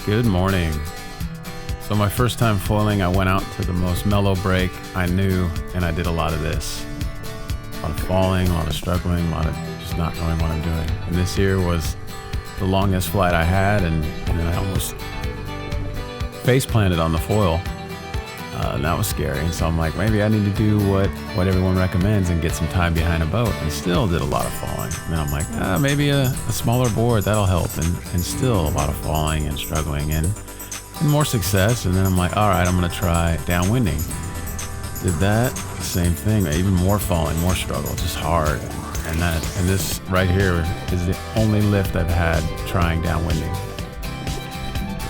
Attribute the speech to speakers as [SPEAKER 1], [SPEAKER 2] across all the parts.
[SPEAKER 1] Good morning. So my first time foiling, I went out to the most mellow break I knew, and I did a lot of this. A lot of falling, a lot of struggling, a lot of just not knowing what I'm doing. And this here was the longest flight I had, and then I almost face planted on the foil. And that was scary. And so I'm like, maybe I need to do what everyone recommends and get some time behind a boat. And still did a lot of falling. And then I'm like, maybe a smaller board, that'll help. And still a lot of falling and struggling and more success. And then I'm like, all right, I'm going to try downwinding. Did that, same thing, even more falling, more struggle, just hard. And this right here is the only lift I've had trying downwinding.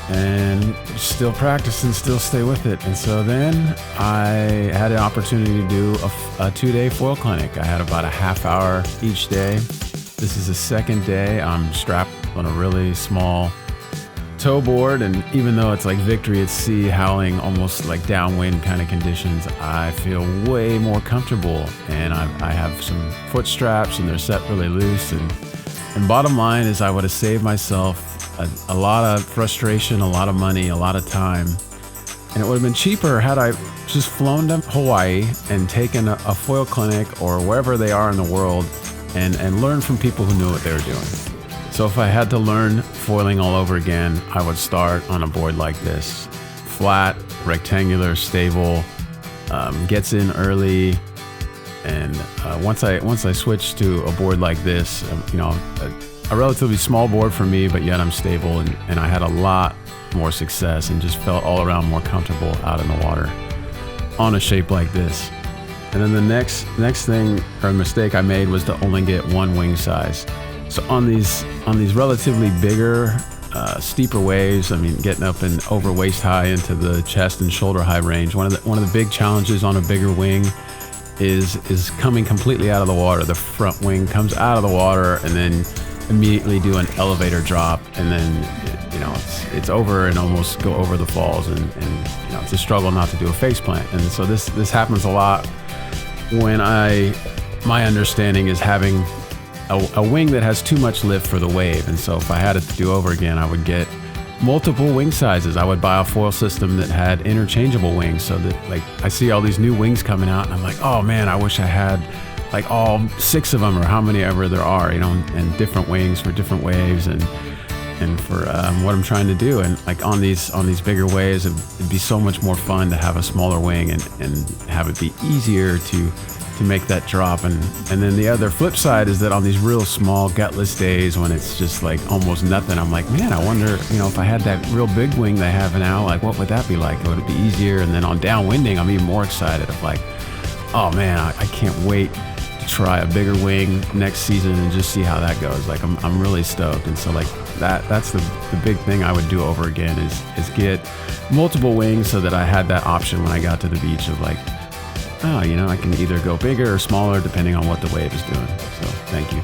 [SPEAKER 1] And still practice and still stay with it. And so then I had an opportunity to do a 2-day foil clinic. I had about a half hour each day. This is the second day. I'm strapped on a really small tow board, and even though it's like victory at sea, howling, almost like downwind kind of conditions, I feel way more comfortable. And I have some foot straps and they're set really loose. And bottom line is I would have saved myself a lot of frustration, a lot of money, a lot of time. And it would have been cheaper had I just flown to Hawaii and taken a foil clinic or wherever they are in the world and learned from people who knew what they were doing. So if I had to learn foiling all over again, I would start on a board like this. Flat, rectangular, stable, gets in early. And once I switched to a board like this, a relatively small board for me, but yet I'm stable, and I had a lot more success and just felt all around more comfortable out in the water on a shape like this. And then the next thing or mistake I made was to only get one wing size. So on these relatively bigger, steeper waves, getting up and over waist high into the chest and shoulder high range, one of the big challenges on a bigger wing is coming completely out of the water. The front wing comes out of the water and then immediately do an elevator drop, and then it's over and almost go over the falls, and it's a struggle not to do a face plant. And so this happens a lot when my understanding is having a wing that has too much lift for the wave. And so if I had it to do over again, I would get multiple wing sizes. I would buy a foil system that had interchangeable wings, so that like I see all these new wings coming out and I'm like, oh man, I wish I had like all 6 of them or how many ever there are, and different wings for different waves and for what I'm trying to do. And like on these bigger waves, it'd be so much more fun to have a smaller wing and have it be easier to make that drop. And then the other flip side is that on these real small gutless days when it's just like almost nothing, I'm like, man, I wonder, if I had that real big wing they have now, like what would that be like? Would it be easier? And then on downwinding, I'm even more excited of like, oh man, I can't wait to try a bigger wing next season and just see how that goes. Like I'm really stoked. And so like that's the big thing I would do over again is get multiple wings so that I had that option when I got to the beach of like, I can either go bigger or smaller depending on what the wave is doing. So thank you.